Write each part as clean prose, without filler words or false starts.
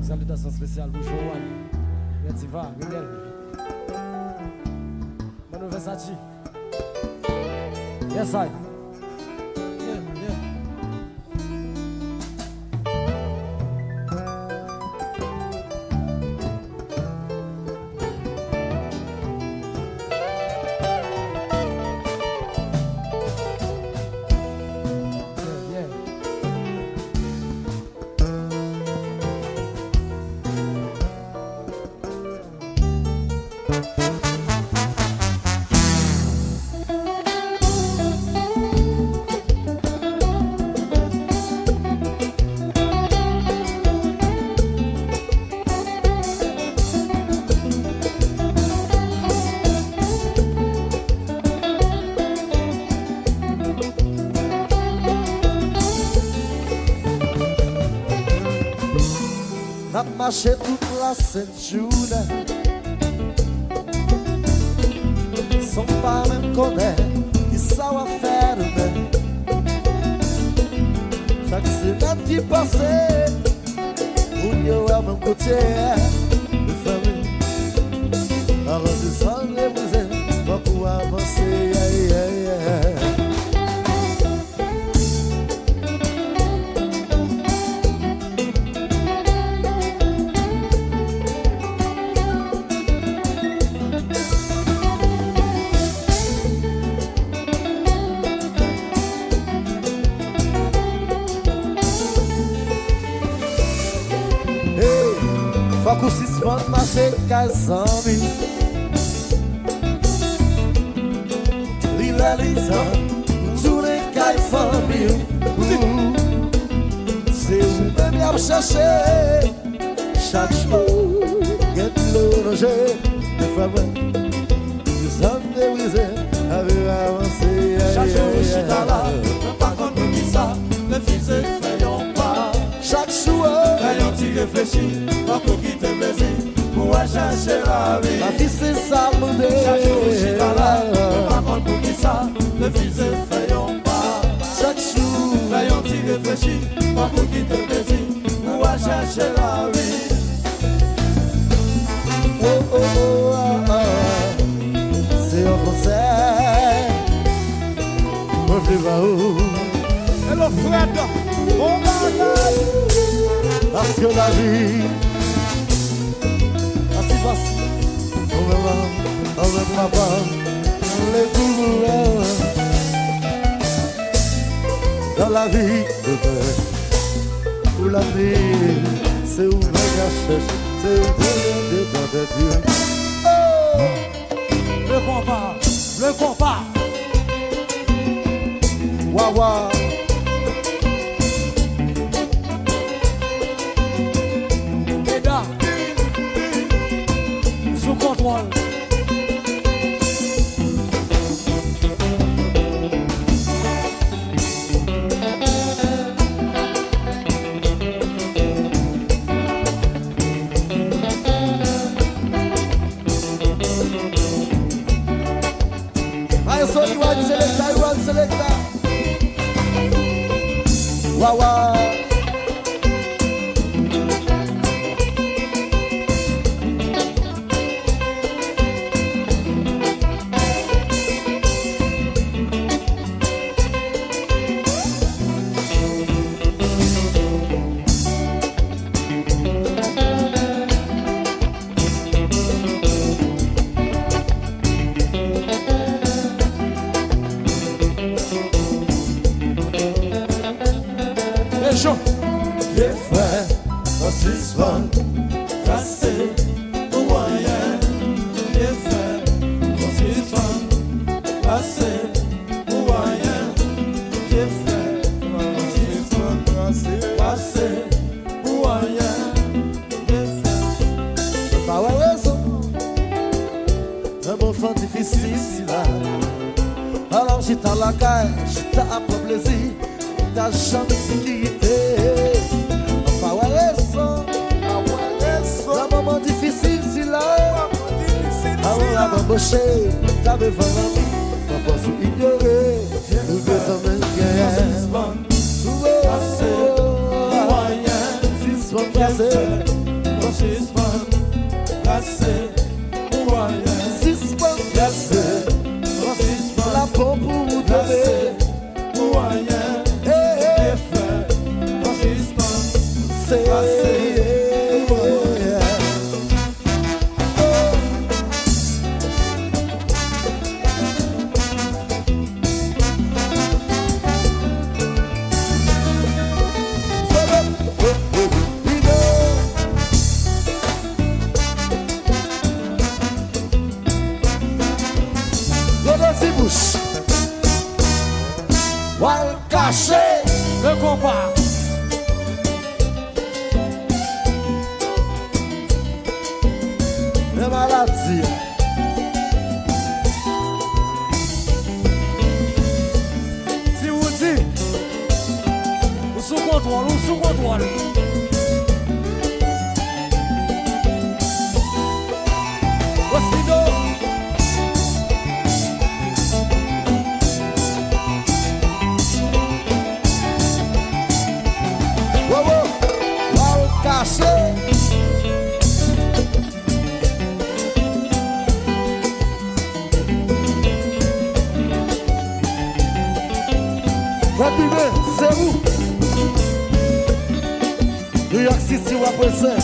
Salutations spéciales pour Joanne. Yativa, Miguel. Manu Versace. Yes, I. Yeah, yeah. N'a marché toute la sainte journée sans pas même connaître qui ça va faire mais chaque semaine qui passait on y a même côté de famille alors de sang les voisins va pouvoir avancer Faut qu'on s'y spande marcher qu'à amis. Lila lisa, tous les cas famille. C'est où même à chercher chaque jour. Get l'oranger, des femmes, des hommes déguisés, avec avancé. Chaque jour, je suis là, pas contre qui ça, le fils est faillant pas. Chaque jour, faillant t'y réfléchir, pas pour qui te plaisir, pour chercher la vie. la vie c'est ça, mon Dieu. Chaque jour, je suis là, pas contre pour qui ça, le fils est faillant pas. Chaque jour, faillant t'y réfléchir, pas pour qui te plaisir, pour chercher la vie. oh oh oh ah, ah. C'est un concert. Moi je vais où? Hello Fred. Oh my God. Parce que la vie, ainsi passe. On va papa, les coups. Dans la vie, pour l'avenir, c'est où on cherche, c'est où on est de Dieu. Le compas. Wawa. Eda. Sous contrôle. You want selector. Wawa. Les frères, Francis Van, cassé, pour rien. Les frères, Francis Van, cassé, pour rien. Les frères, Francis Van, cassé, pour rien. Les frères, Pas ouais raison. Un bon enfant difficile, si là. Alors j'étais à la caille, j'étais à prendre plaisir. Ta chambre sécurité. Pas ouais raison. Un moment difficile, si là. Avant la bambouché, t'avais vraiment. Pas pour ignorer. Nous deux hommes Francis Van, cassé, pour rien. Six fois passé. suspend, assez, moyen, suspend, assez, suspend, la pompe pour vous donner. moyen, Eh, effet, suspend, c'est Wal caché Le compas. de maladie. Si vous dites, ou sous contrôle, ou sous contrôle. Ossido. Wal caché. Rapidement, c'est où? New York City represent.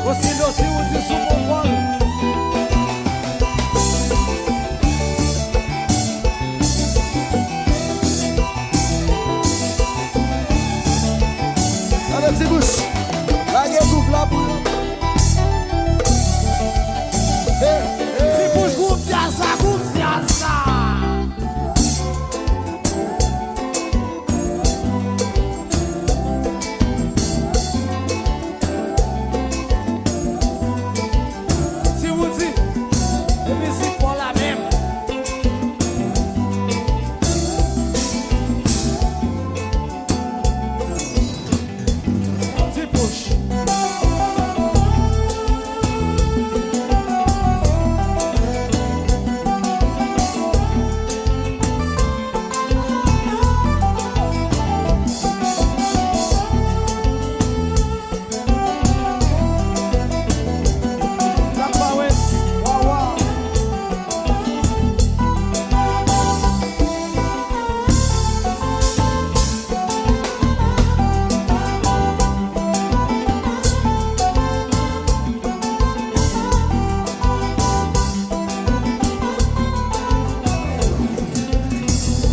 Ossido, si vous dites sous contrôle. Allez, petit bouche. La gueule ouvre la boule. Si bouge, goutte ça. Si vous dites, les musiques pour la même. Si bouge.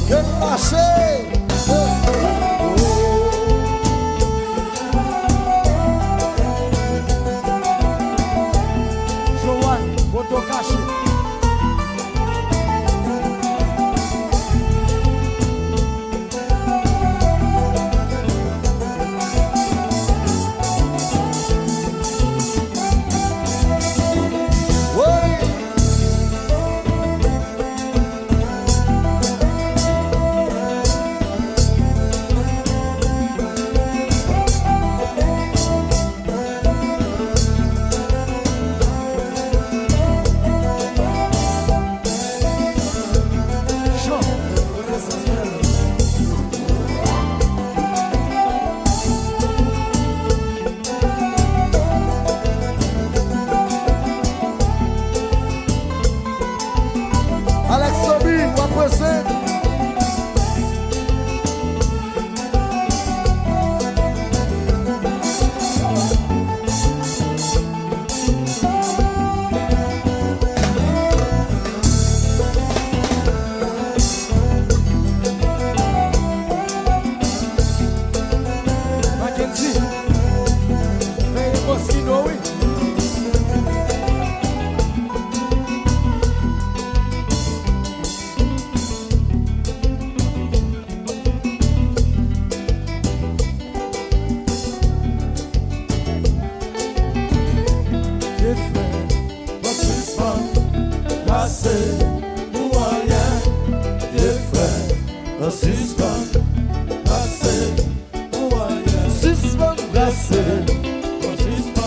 Que lâché. Joanne, photo caché. Oui. Alex Sobi, represent. Mackenzie. Vem, Ossido, oui. suspend, assez, moyen, effet, suspend, assez, moyen, Suspend, assez,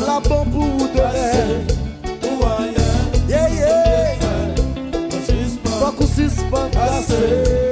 la bombe pour vous donner. moyen, Yeah, yeah. suspend, Faut qu'on suspende, assez.